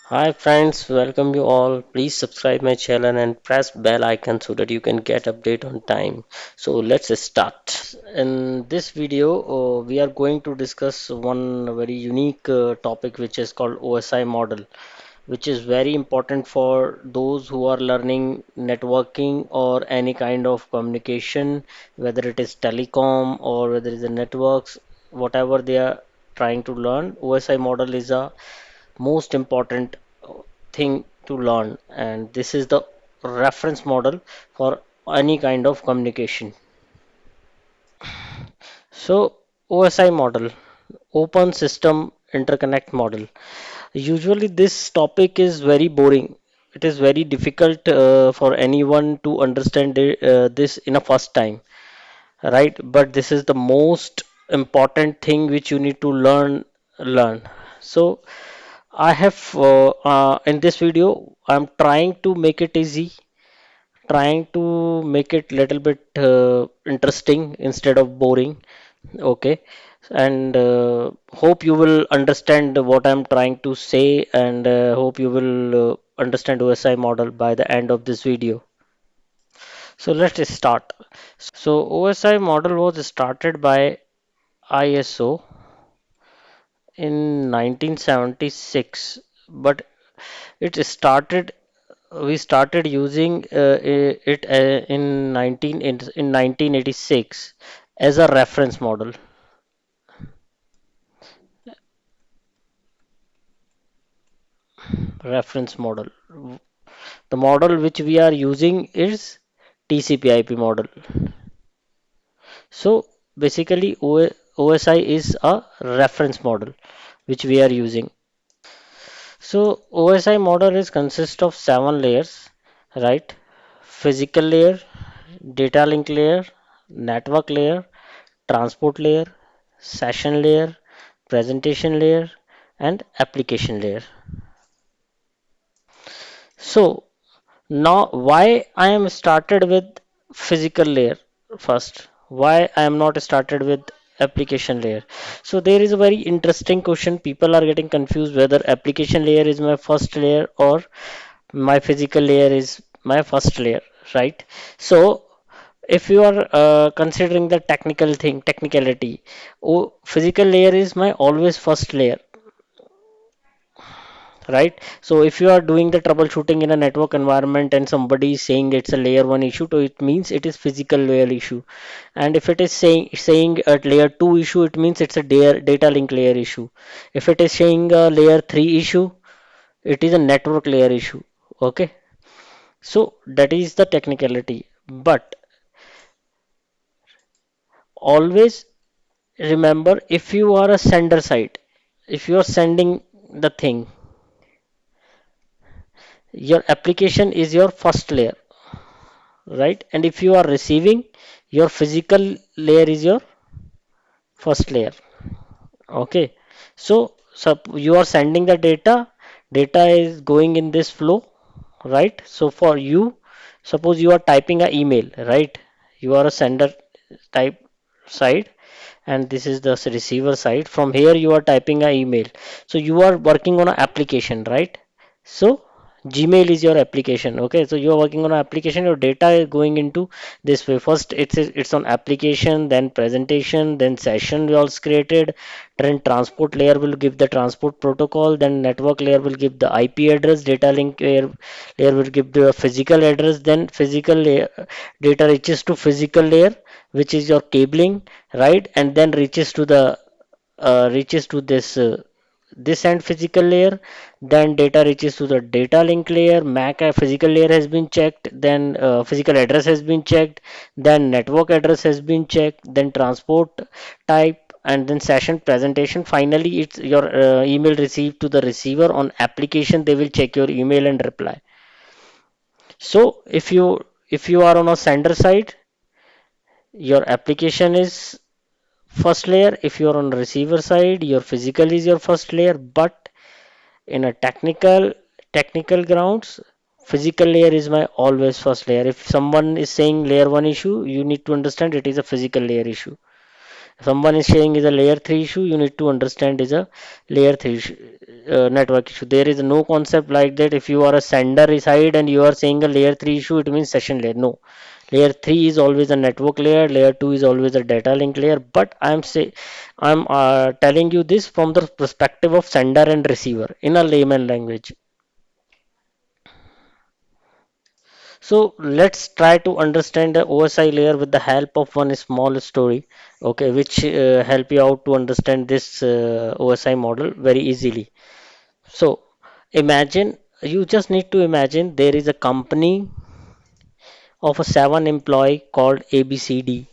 Hi friends, welcome you all. Please subscribe my channel and press bell icon so that you can get update on time. So let's start. In this video, we are going to discuss one very unique topic which is called OSI model, which is very important for those who are learning networking or any kind of communication, whether it is telecom or whether it is the networks, whatever they are trying to learn. OSI model is a most important thing to learn, and this is the reference model for any kind of communication. So OSI model, open system interconnect model. Usually this topic is very boring. It is very difficult for anyone to understand this in a first time, right? But this is the most important thing which you need to learn. So I have in this video I'm trying to make it easy, trying to make it little bit interesting instead of boring. Okay, and hope you will understand what I'm trying to say, and hope you will understand OSI model by the end of this video. So let's start. So OSI model was started by ISO in 1976, but it started we started using it in 1986 as a reference model. Reference model. The model which we are using is TCP/IP model. So basically, OSI is a reference model which we are using. So OSI model is consist of seven layers, right? Physical layer, data link layer, network layer, transport layer, session layer, presentation layer, and application layer. So now why I am started with physical layer first? Why I am not started with application layer? So there is a very interesting question. People are getting confused whether application layer is my first layer or my physical layer is my first layer, right? So if you are considering the technicality, oh, physical layer is my always first layer, right? So if you are doing the troubleshooting in a network environment and somebody is saying it's a layer 1 issue, so it means it is physical layer issue. And if it is saying a layer 2 issue, it means it's a data link layer issue. If it is saying a layer 3 issue, it is a network layer issue. Okay, so that is the technicality. But always remember, if you are a sender side, if you are sending the thing, your application is your first layer, right? And if you are receiving, your physical layer is your first layer. Okay, so you are sending the data is going in this flow, right? So for you, suppose you are typing an email, right? You are a sender type side, and this is the receiver side. From here you are typing an email, so you are working on an application, right? So Gmail is your application. Okay, so you are working on an application. Your data is going into this way. First, it's on application, then presentation, then session was created. Then transport layer will give the transport protocol. Then network layer will give the IP address. Data link layer will give the physical address. Then physical layer data reaches to physical layer, which is your cabling, right? And then reaches to this end physical layer, then data reaches to the data link layer. MAC physical layer has been checked, then physical address has been checked, then network address has been checked, then transport type, and then session presentation. Finally, it's your email received to the receiver. On application, they will check your email and reply. So if you are on a sender side, your application is first layer. If you are on receiver side, your physical is your first layer. But in a technical grounds, physical layer is my always first layer. If someone is saying layer 1 issue, you need to understand it is a physical layer issue. Someone is saying is a layer 3 issue, you need to understand is a layer 3 network issue. There is no concept like that. If you are a sender side and you are saying a layer 3 issue, it means session layer. No. Layer 3 is always a network layer, layer 2 is always a data link layer. But I'm telling you this from the perspective of sender and receiver in a layman language. So let's try to understand the OSI layer with the help of one small story, okay, which help you out to understand this OSI model very easily. So imagine, you just need to imagine there is a company of a seven employee called ABCD.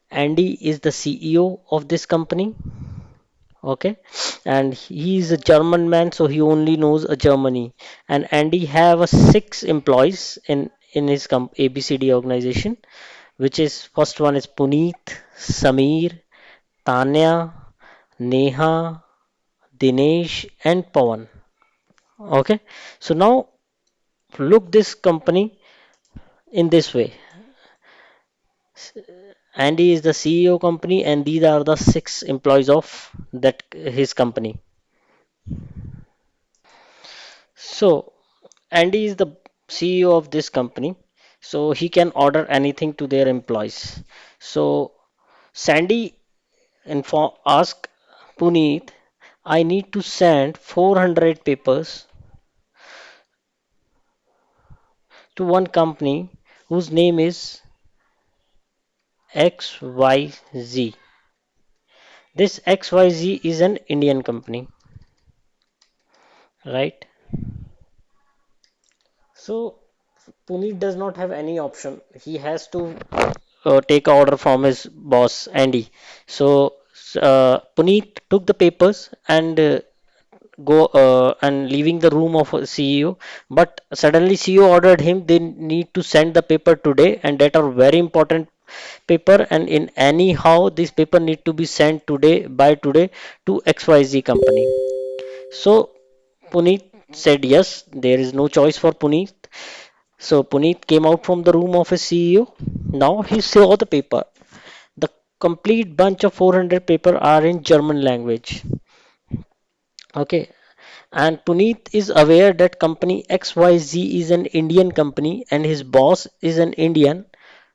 Andy is the CEO of this company, okay, and he is a German man, so he only knows a Germany. And Andy have a six employees in his ABCD organization, which is first one is Puneet, Sameer, Tanya, Neha, Dinesh, and Pawan. Okay, so now look this company in this way. Andy is the CEO company, and these are the six employees of that his company. So Andy is the CEO of this company, so he can order anything to their employees. So Sandy ask Puneet, I need to send 400 papers to one company whose name is XYZ. This XYZ is an Indian company, right? So Puneet does not have any option. He has to take a order from his boss Andy. So Puneet took the papers and go and leaving the room of a CEO. But suddenly CEO ordered him they need to send the paper today, and that are very important paper. And in anyhow, this paper need to be sent today by today to XYZ company. So Puneet said yes. There is no choice for Puneet. So Puneet came out from the room of his CEO. Now he saw the paper. The complete bunch of 400 paper are in German language. Okay. And Puneet is aware that company XYZ is an Indian company and his boss is an Indian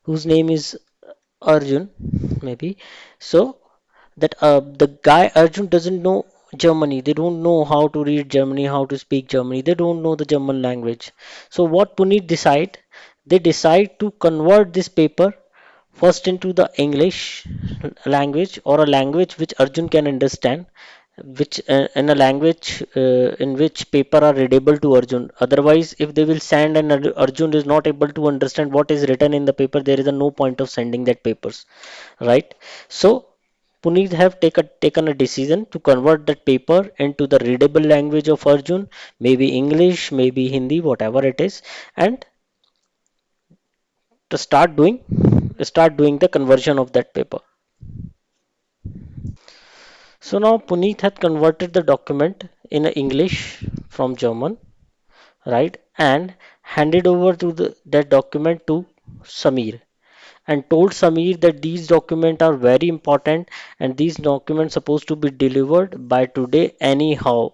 whose name is Arjun, maybe. So that the guy Arjun doesn't know Germany. They don't know how to read Germany, how to speak Germany. They don't know the German language. So what Puneet decide? They decide to convert this paper first into the English language or a language which Arjun can understand, which in a language in which paper are readable to Arjun. Otherwise, if they will send and Arjun is not able to understand what is written in the paper, there is a no point of sending that papers, right? So Puneet have taken a decision to convert that paper into the readable language of Arjun, maybe English, maybe Hindi, whatever it is, and to start doing the conversion of that paper. So now Puneet had converted the document in English from German, right, and handed over that document to Sameer and told Sameer that these documents are very important and these documents supposed to be delivered by today anyhow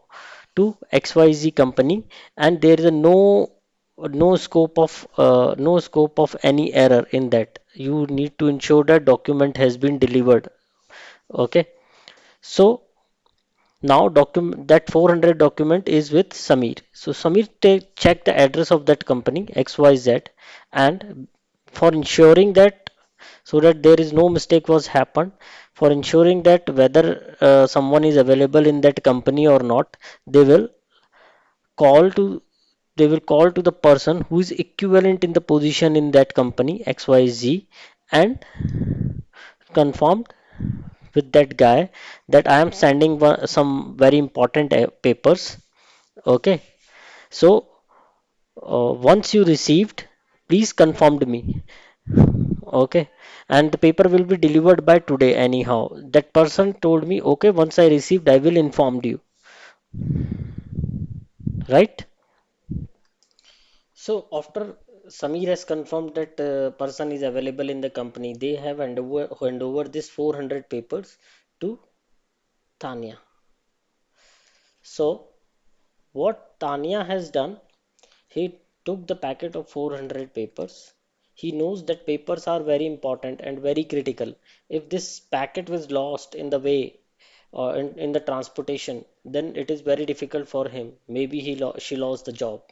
to XYZ company, and there is a no scope of any error in that. You need to ensure that document has been delivered. Okay. So now document that 400 document is with Sameer. So Sameer check the address of that company XYZ, and for ensuring that, so that there is no mistake was happened, for ensuring that whether someone is available in that company or not, they will call to they will call to the person who is equivalent in the position in that company XYZ and confirm with that guy that I am sending some very important papers. Okay, so once you received, please confirm to me. Okay, and the paper will be delivered by today anyhow. That person told me, okay, once I received, I will inform you. Right? So after Samir has confirmed that person is available in the company. They have hand over this 400 papers to Tanya. So what Tanya has done, he took the packet of 400 papers. He knows that papers are very important and very critical. If this packet was lost in the way or in the transportation, then it is very difficult for him. Maybe she lost the job.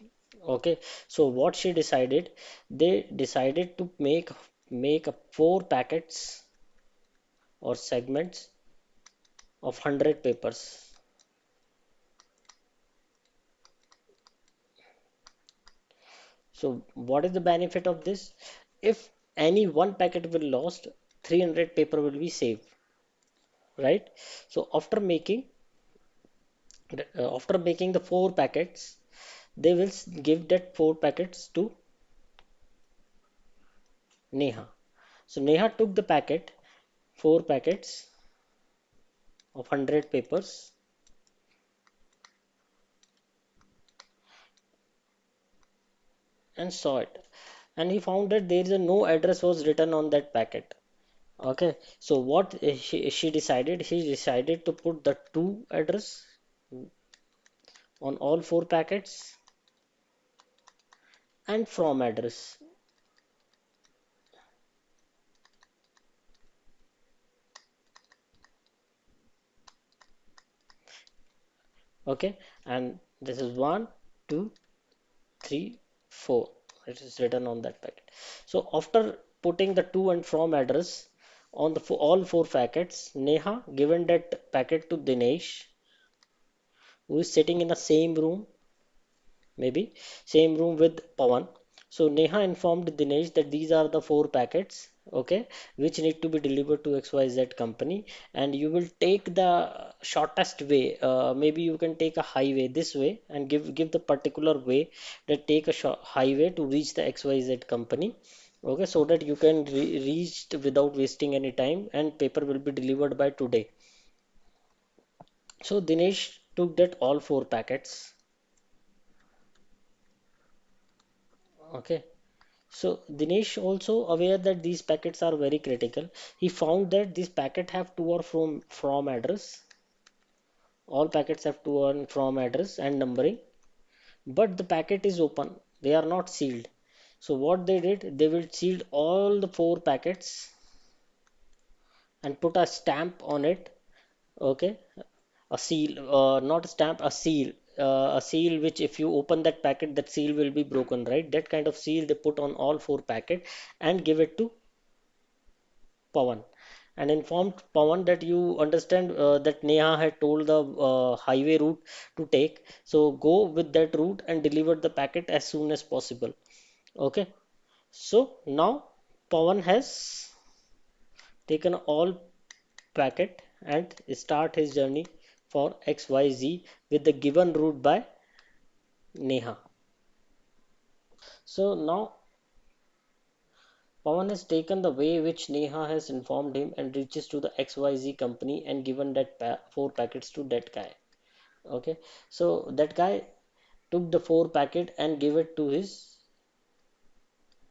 Okay, so what she decided, they decided to make a four packets or segments of 100 papers. So what is the benefit of this? If any one packet will lost, 300 paper will be saved, right? So after making the four packets, they will give that four packets to Neha. So Neha took the packet, four packets of 100 papers, and saw it, and he found that there is a no address was written on that packet. Okay, so what she decided, he decided to put the to address on all four packets and from address. Okay, and this is one, two, three, four. It is written on that packet. So after putting the to and from address on the all four packets, Neha given that packet to Dinesh, who is sitting in the same room, maybe same room with Pawan. So Neha informed Dinesh that these are the four packets, okay, which need to be delivered to XYZ company, and you will take the shortest way. Maybe you can take a highway this way and give the particular way that take a highway to reach the XYZ company. Okay, so that you can reach without wasting any time, and paper will be delivered by today. So Dinesh took that all four packets. Okay. So Dinesh also aware that these packets are very critical. He found that these packet have to or from address. All packets have to or from address and numbering, but the packet is open. They are not sealed. So what they did, they will seal all the four packets and put a stamp on it. Okay, a seal, not a stamp, a seal. A seal which if you open that packet, that seal will be broken, right? That kind of seal they put on all four packet and give it to Pawan, and informed Pawan that you understand that Neha had told the highway route to take. So go with that route and deliver the packet as soon as possible. Okay. So now Pawan has taken all packet and start his journey for XYZ with the given route by Neha. So now Pawan has taken the way which Neha has informed him and reaches to the XYZ company and given that four packets to that guy. Okay, so that guy took the four packet and gave it to his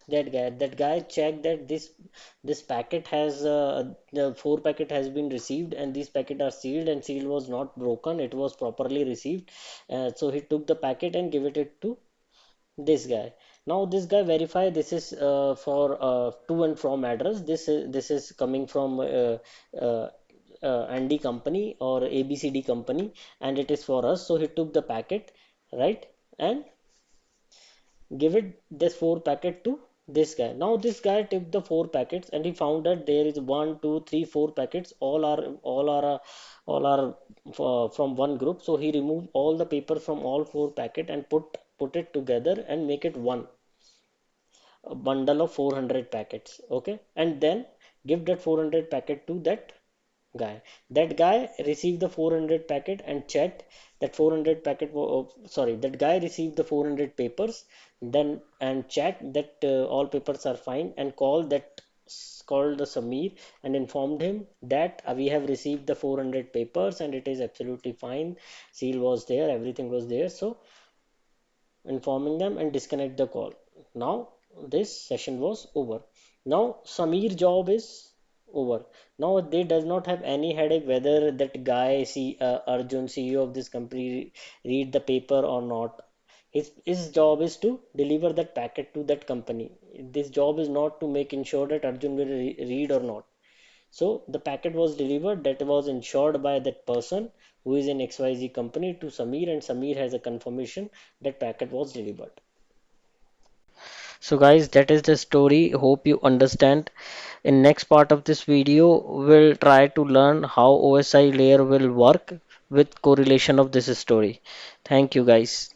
that guy checked that this packet has the four packet has been received and these packet are sealed and seal was not broken, it was properly received. So he took the packet and gave it to this guy. Now this guy verify this is for to and from address. This is coming from uh, Andy company or ABCD company, and it is for us. So he took the packet, right, and give it this four packet to this guy. Now this guy took the four packets and he found that there is one, two, three, four packets. All are from one group. So he removed all the paper from all four packet and put it together and make it one a bundle of 400 packets. Okay, and then give that 400 packet to guy. That guy received the 400 packet and checked that 400 packet. Sorry, that guy received the 400 papers, then and checked that all papers are fine, and called the Samir and informed him that we have received the 400 papers and it is absolutely fine. Seal was there, everything was there. So informing them and disconnect the call. Now this session was over. Now Samir job is over. Now they does not have any headache whether that guy see Arjun CEO of this company read the paper or not. His job is to deliver that packet to that company. This job is not to make ensure that Arjun will read or not. So the packet was delivered, that was ensured by that person who is in XYZ company to Samir, and Samir has a confirmation that packet was delivered. So guys, that is the story. Hope you understand. In next part of this video, we'll try to learn how OSI layer will work with correlation of this story. Thank you guys.